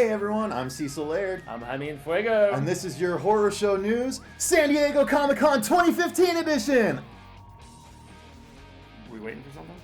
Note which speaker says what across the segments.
Speaker 1: Hey everyone, I'm Cecil Laird.
Speaker 2: I'm Jaime and Fuego.
Speaker 1: And this is your horror show news, San Diego Comicon 2015 edition!
Speaker 2: Were we waiting for something?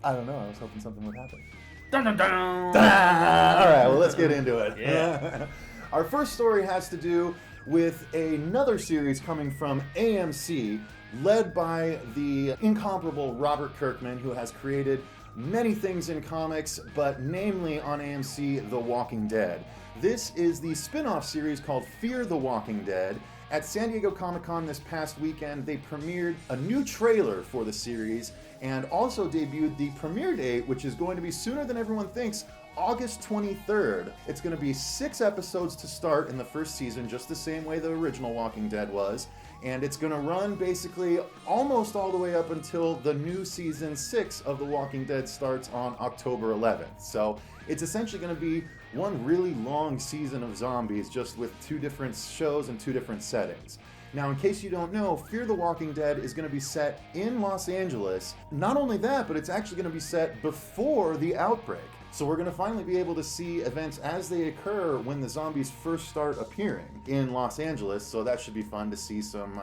Speaker 1: I don't know, I was hoping something would happen.
Speaker 2: Dun dun dun!
Speaker 1: Alright, well let's get into it.
Speaker 2: Yeah.
Speaker 1: Our first story has to do with another series coming from AMC, led by the incomparable Robert Kirkman, who has created many things in comics, but namely on AMC, The Walking Dead. This is the spin-off series called Fear the Walking Dead. At San Diego Comicon this past weekend, they premiered a new trailer for the series and also debuted the premiere date, which is going to be sooner than everyone thinks, August 23rd. It's going to be 6 episodes to start in the first season, just the same way the original Walking Dead was. And it's going to run basically almost all the way up until the new season 6 of The Walking Dead starts on October 11th. So it's essentially going to be one really long season of zombies, just with 2 different shows and 2 different settings. Now, in case you don't know, Fear the Walking Dead is going to be set in Los Angeles. Not only that, but it's actually going to be set before the outbreak. So we're going to finally be able to see events as they occur when the zombies first start appearing in Los Angeles. So that should be fun to see some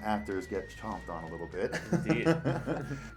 Speaker 1: actors get chomped on a little bit.
Speaker 2: Indeed.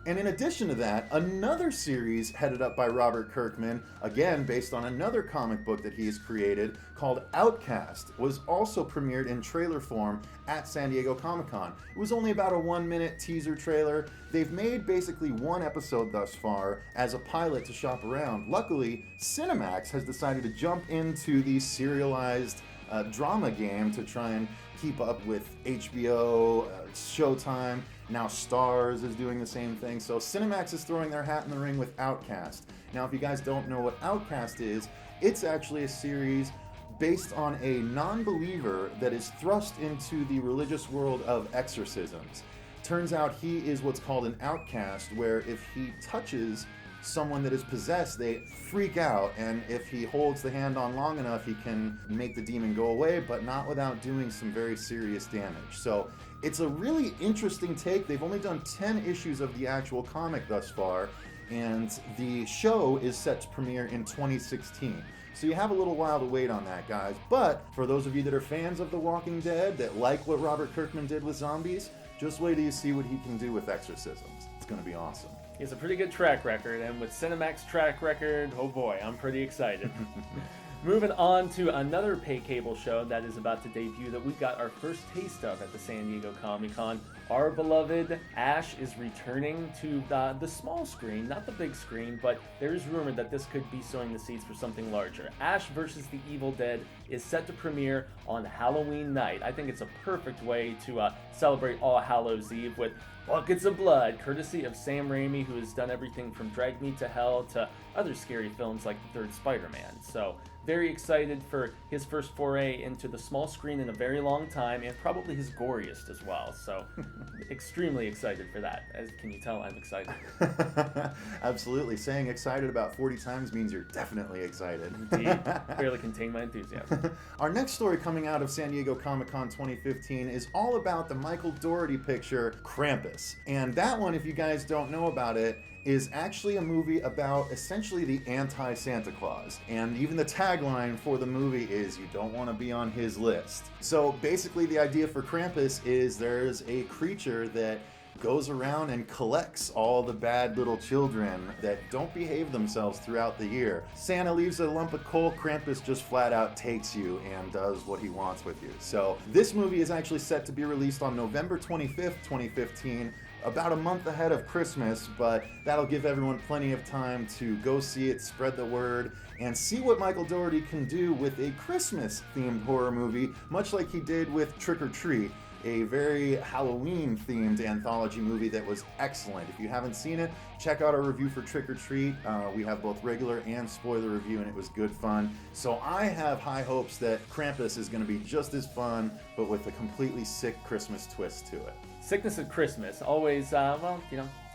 Speaker 1: And in addition to that, another series headed up by Robert Kirkman, again based on another comic book that he's created, called Outcast, was also premiered in trailer form at San Diego Comicon. It was only about a 1-minute teaser trailer. They've made basically 1 episode thus far as a pilot to shop around. Luckily, Cinemax has decided to jump into the serialized drama game to try and keep up with HBO, Showtime, now Starz is doing the same thing. So Cinemax is throwing their hat in the ring with Outcast. Now, if you guys don't know what Outcast is, it's actually a series based on a non-believer that is thrust into the religious world of exorcisms. Turns out he is what's called an outcast, where if he touches someone that is possessed, they freak out, and if he holds the hand on long enough, he can make the demon go away, but not without doing some very serious damage. So it's a really interesting take. They've only done 10 issues of the actual comic thus far, and the show is set to premiere in 2016. So you have a little while to wait on that, guys. But for those of you that are fans of The Walking Dead, that like what Robert Kirkman did with zombies, just wait till you see what he can do with exorcisms. It's going to be awesome.
Speaker 2: He has a pretty good track record, and with Cinemax track record, oh boy, I'm pretty excited. Moving on to another pay cable show that is about to debut that we got our first taste of at the San Diego Comicon. Our beloved Ash is returning to the small screen, not the big screen, but there is rumored that this could be sowing the seeds for something larger. Ash vs. the Evil Dead is set to premiere on Halloween night. I think it's a perfect way to celebrate All Hallows Eve with buckets of blood, courtesy of Sam Raimi, who has done everything from Drag Me to Hell to other scary films like the third Spider-Man. So very excited for his first foray into the small screen in a very long time, and probably his goriest as well. So extremely excited for that. As can you tell, I'm excited.
Speaker 1: Absolutely. Saying excited about 40 times means you're definitely excited.
Speaker 2: Indeed. Barely contain my enthusiasm.
Speaker 1: Our next story coming out of San Diego Comicon 2015 is all about the Michael Dougherty picture, Krampus. And that one, if you guys don't know about it, is actually a movie about essentially the anti-Santa Claus. And even the tagline for the movie is, "You don't want to be on his list." So basically the idea for Krampus is there's a creature that goes around and collects all the bad little children that don't behave themselves throughout the year. Santa leaves a lump of coal, Krampus just flat out takes you and does what he wants with you. So this movie is actually set to be released on November 25th, 2015, about a month ahead of Christmas, but that'll give everyone plenty of time to go see it, spread the word, and see what Michael Dougherty can do with a Christmas-themed horror movie, much like he did with Trick or Treat, a very Halloween-themed anthology movie that was excellent. If you haven't seen it, check out our review for Trick or Treat. We have both regular and spoiler review, and it was good fun. So I have high hopes that Krampus is going to be just as fun, but with a completely sick Christmas twist to it.
Speaker 2: Sickness at Christmas, always,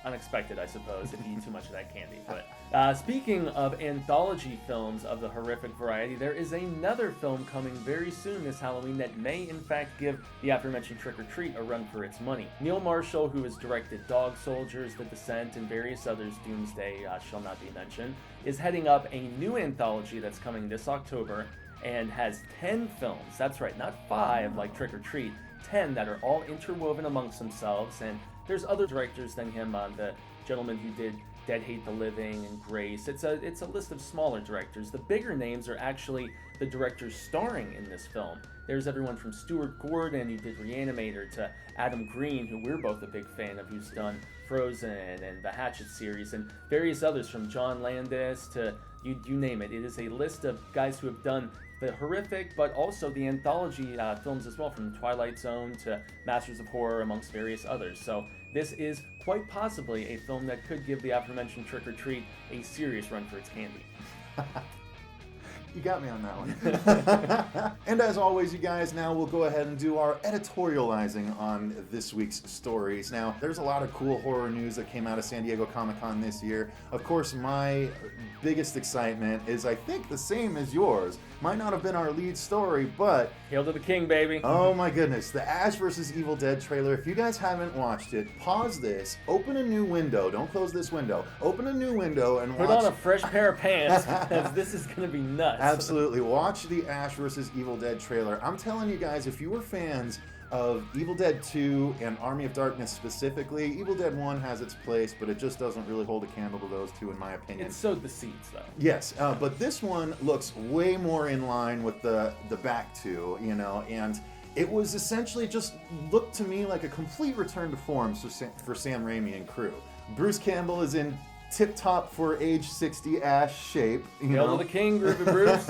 Speaker 2: unexpected, I suppose, if you eat too much of that candy. But speaking of anthology films of the horrific variety, there is another film coming very soon this Halloween that may, in fact, give the aforementioned Trick or Treat a run for its money. Neil Marshall, who has directed Dog Soldiers, The Descent, and various others, Doomsday shall not be mentioned, is heading up a new anthology that's coming this October and has 10 films. That's right, not 5 like Trick or Treat, 10 that are all interwoven amongst themselves. And there's other directors than him, the gentleman who did Dead Hate the Living and Grace. It's a list of smaller directors. The bigger names are actually the directors starring in this film. There's everyone from Stuart Gordon, who did Reanimator, to Adam Green, who we're both a big fan of, who's done Frozen and the Hatchet series, and various others from John Landis to you name it. It is a list of guys who have done the horrific, but also the anthology films as well, from The Twilight Zone to Masters of Horror, amongst various others. So this is quite possibly a film that could give the aforementioned Trick or Treat a serious run for its candy.
Speaker 1: You got me on that one. And as always, you guys, now we'll go ahead and do our editorializing on this week's stories. Now, there's a lot of cool horror news that came out of San Diego Comicon this year. Of course, my biggest excitement is, I think, the same as yours. Might not have been our lead story, but...
Speaker 2: Hail to the king, baby.
Speaker 1: Oh my goodness, the Ash vs. Evil Dead trailer. If you guys haven't watched it, pause this, open a new window. Don't close this window. Open a new window and watch...
Speaker 2: Put on a fresh pair of pants, because this is going to be nuts.
Speaker 1: Absolutely. Watch the Ash vs. Evil Dead trailer. I'm telling you guys, if you were fans of Evil Dead 2 and Army of Darkness specifically, Evil Dead 1 has its place, but it just doesn't really hold a candle to those two, in my opinion.
Speaker 2: It sowed the seeds, though.
Speaker 1: Yes, but this one looks way more in line with the back two, and it was essentially just looked to me like a complete return to form for Sam Raimi and crew. Bruce Campbell is in tip-top for age 60 Ash shape.
Speaker 2: Hail to the king, Groovy Bruce.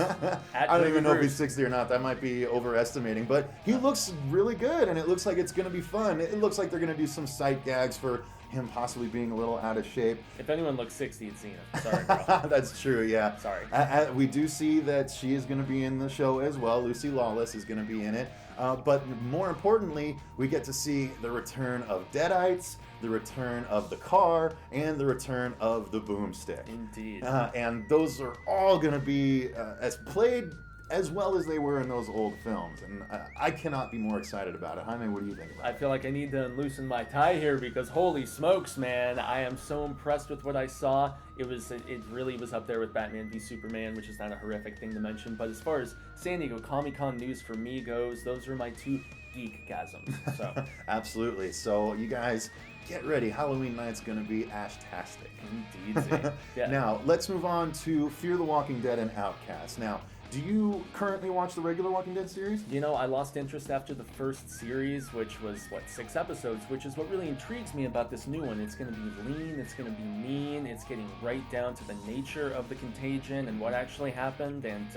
Speaker 1: I don't even know if he's 60 or not. That might be overestimating. But he looks really good, and it looks like it's going to be fun. It looks like they're going to do some sight gags for him possibly being a little out of shape.
Speaker 2: If anyone looks 60, it's Cena. Sorry, girl.
Speaker 1: That's true, yeah.
Speaker 2: Sorry.
Speaker 1: We do see that she is going to be in the show as well. Lucy Lawless is going to be in it. But more importantly, we get to see the return of Deadites, the return of the car, and the return of the boomstick.
Speaker 2: Indeed.
Speaker 1: And those are all going to be as played as well as they were in those old films. And I cannot be more excited about it. Jaime, what do you think about it?
Speaker 2: I feel like I need to loosen my tie here, because holy smokes, man. I am so impressed with what I saw. It really was up there with Batman v Superman, which is not a horrific thing to mention. But as far as San Diego Comic-Con news for me goes, those are my two geek-gasms. So.
Speaker 1: Absolutely. So you guys... get ready, Halloween night's gonna be Ash-tastic.
Speaker 2: Indeed. Yeah.
Speaker 1: Now, let's move on to Fear the Walking Dead and Outcast. Now, do you currently watch the regular Walking Dead series?
Speaker 2: I lost interest after the first series, which was, 6 episodes, which is what really intrigues me about this new one. It's going to be lean, it's going to be mean, it's getting right down to the nature of the contagion and what actually happened, and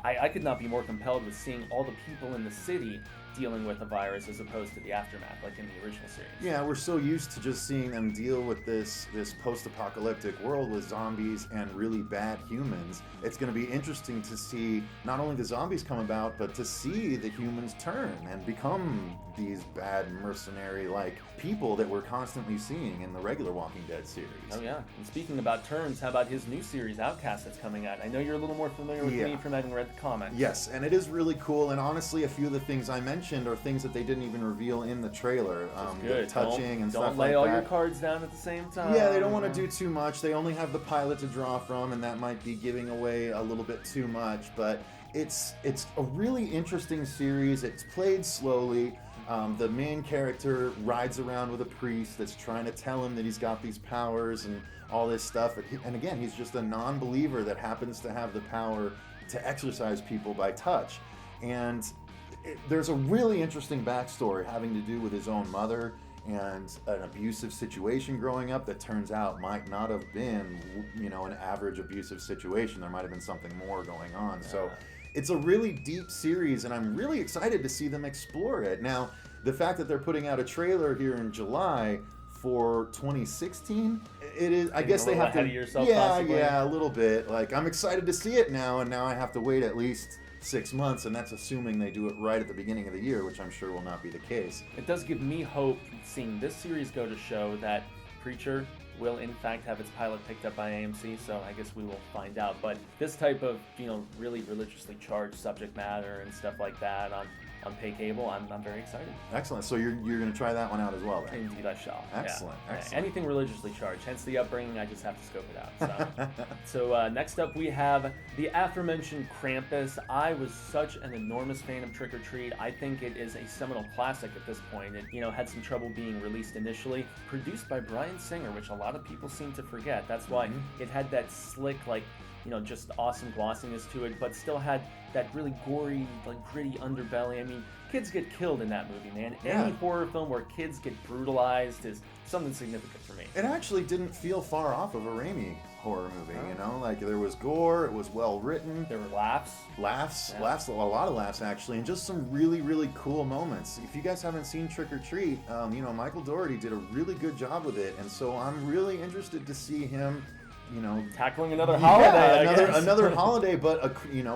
Speaker 2: I could not be more compelled with seeing all the people in the city dealing with the virus as opposed to the aftermath, like in the original series.
Speaker 1: Yeah, we're so used to just seeing them deal with this post-apocalyptic world with zombies and really bad humans. It's going to be interesting to see not only the zombies come about, but to see the humans turn and become these bad mercenary-like people that we're constantly seeing in the regular Walking Dead series.
Speaker 2: Oh yeah, and speaking about turns, how about his new series, Outcast, that's coming out? I know you're a little more familiar with me from having read the comics.
Speaker 1: Yes, and it is really cool, and honestly, a few of the things I mentioned are things that they didn't even reveal in the trailer.
Speaker 2: Good.
Speaker 1: The touching and stuff like that.
Speaker 2: Don't lay all your cards down at the same time.
Speaker 1: Yeah, they don't want to do too much. They only have the pilot to draw from, and that might be giving away a little bit too much, but it's a really interesting series. It's played slowly. The main character rides around with a priest that's trying to tell him that he's got these powers and all this stuff. And again, he's just a non-believer that happens to have the power to exorcise people by touch. And there's a really interesting backstory having to do with his own mother and an abusive situation growing up that turns out might not have been, an average abusive situation. There might have been something more going on. Yeah. So it's a really deep series, and I'm really excited to see them explore it. Now, the fact that they're putting out a trailer here in July for 2016, it is. I guess they have to.
Speaker 2: Ahead of yourself,
Speaker 1: possibly. Yeah, a little bit. Like, I'm excited to see it now, and now I have to wait at least 6 months, and that's assuming they do it right at the beginning of the year, which I'm sure will not be the case.
Speaker 2: It does give me hope seeing this series go to show that Preacher will in fact have its pilot picked up by AMC, so I guess we will find out. But this type of, really religiously charged subject matter and stuff like that on pay cable, I'm very excited.
Speaker 1: Excellent. So you're going to try that one out as well, then?
Speaker 2: Indeed, I shall.
Speaker 1: Excellent.
Speaker 2: Yeah.
Speaker 1: Excellent.
Speaker 2: Anything religiously charged, hence the upbringing. I just have to scope it out. So next up we have the aforementioned Krampus. I was such an enormous fan of Trick or Treat. I think it is a seminal classic at this point. It had some trouble being released initially. Produced by Bryan Singer, which a lot of people seem to forget. That's why it had that slick, just awesome glossiness to it, but still had that really gory, gritty underbelly. I mean, kids get killed in that movie, man.
Speaker 1: Yeah.
Speaker 2: Any horror film where kids get brutalized is something significant for me.
Speaker 1: It actually didn't feel far off of a Raimi horror movie, there was gore, it was well written.
Speaker 2: There were laughs,
Speaker 1: a lot of laughs actually, and just some really, really cool moments. If you guys haven't seen Trick or Treat, Michael Dougherty did a really good job with it, and so I'm really interested to see him
Speaker 2: tackling another holiday.
Speaker 1: Another holiday, but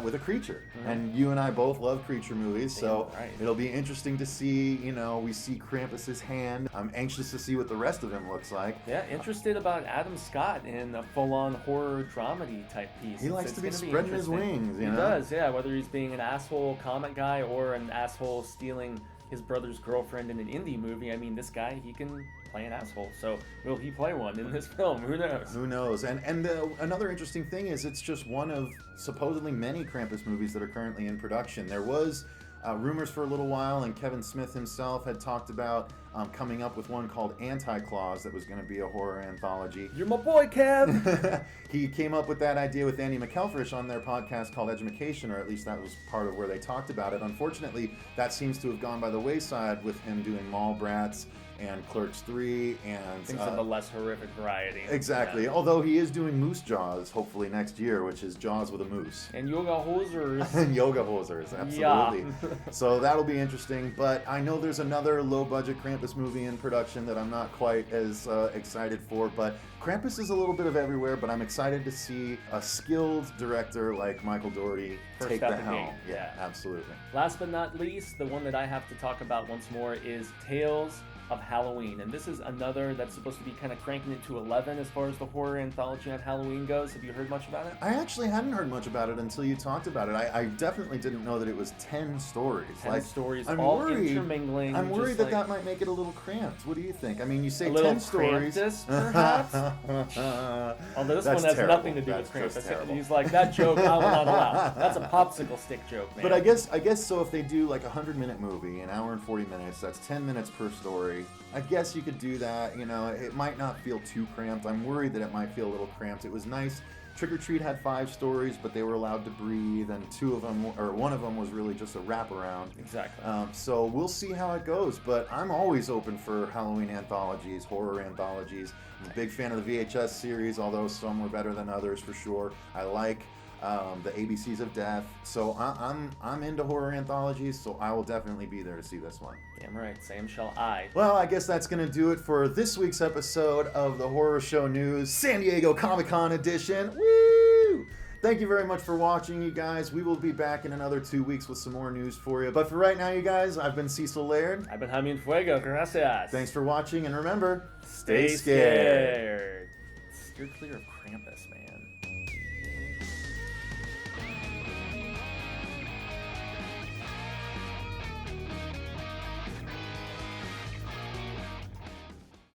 Speaker 1: with a creature. And you and I both love creature movies, so it'll be interesting to see. We see Krampus's hand. I'm anxious to see what the rest of him looks like.
Speaker 2: Yeah, interested about Adam Scott in a full-on horror dramedy type piece.
Speaker 1: He likes to be spreading his wings.
Speaker 2: He does, yeah. Whether he's being an asshole comic guy or an asshole stealing his brother's girlfriend in an indie movie. I mean, this guy, he can play an asshole. So will he play one in this film? Who knows?
Speaker 1: Who knows? And another interesting thing is it's just one of supposedly many Krampus movies that are currently in production. There was rumors for a little while, and Kevin Smith himself had talked about coming up with one called Anti-Claus that was going to be a horror anthology.
Speaker 2: You're my boy, Kev!
Speaker 1: He came up with that idea with Andy McElfresh on their podcast called Edumacation, or at least that was part of where they talked about it. Unfortunately, that seems to have gone by the wayside with him doing Mallbrats and Clerks 3 and
Speaker 2: things of a less horrific variety.
Speaker 1: Exactly. Yeah. Although he is doing Moose Jaws hopefully next year, which is Jaws with a moose.
Speaker 2: And Yoga Hosers.
Speaker 1: And Yoga Hosers, absolutely. Yeah. So that'll be interesting. But I know there's another low-budget Krampus movie in production that I'm not quite as excited for. But Krampus is a little bit of everywhere, but I'm excited to see a skilled director like Michael Dougherty take the helm. Yeah, absolutely.
Speaker 2: Last but not least, the one that I have to talk about once more is Tales of Halloween, and this is another that's supposed to be kind of cranking it to 11 as far as the horror anthology on Halloween goes. Have you heard much about it?
Speaker 1: I actually hadn't heard much about it until you talked about it. I definitely didn't know that it was 10 stories.
Speaker 2: 10 stories, all intermingling.
Speaker 1: I'm worried that might make it a little cramped. What do you think? I mean, you say 10 stories.
Speaker 2: Krampus, perhaps? Although this one has nothing to do with Krampus. He's like, that joke I will not allow. That's a popsicle stick joke, man.
Speaker 1: But I guess so if they do like a 100-minute movie, an hour and 40 minutes, that's 10 minutes per story. I guess you could do that. It might not feel too cramped. I'm worried that it might feel a little cramped. It was nice. Trick or Treat had 5 stories, but they were allowed to breathe, and one of them was really just a wraparound.
Speaker 2: Exactly.
Speaker 1: So we'll see how it goes, but I'm always open for Halloween anthologies, horror anthologies. I'm a big fan of the VHS series, although some were better than others for sure. I like the ABCs of Death. So I'm into horror anthologies, so I will definitely be there to see this one.
Speaker 2: Damn right, same shall I.
Speaker 1: Well, I guess that's going to do it for this week's episode of the Horror Show News San Diego Comicon edition. Woo! Thank you very much for watching, you guys. We will be back in another 2 weeks with some more news for you. But for right now, you guys, I've been Cecil Laird.
Speaker 2: I've been Jaime Fuego. Gracias.
Speaker 1: Thanks for watching, and remember,
Speaker 2: stay scared. Steer clear of Krampus, man.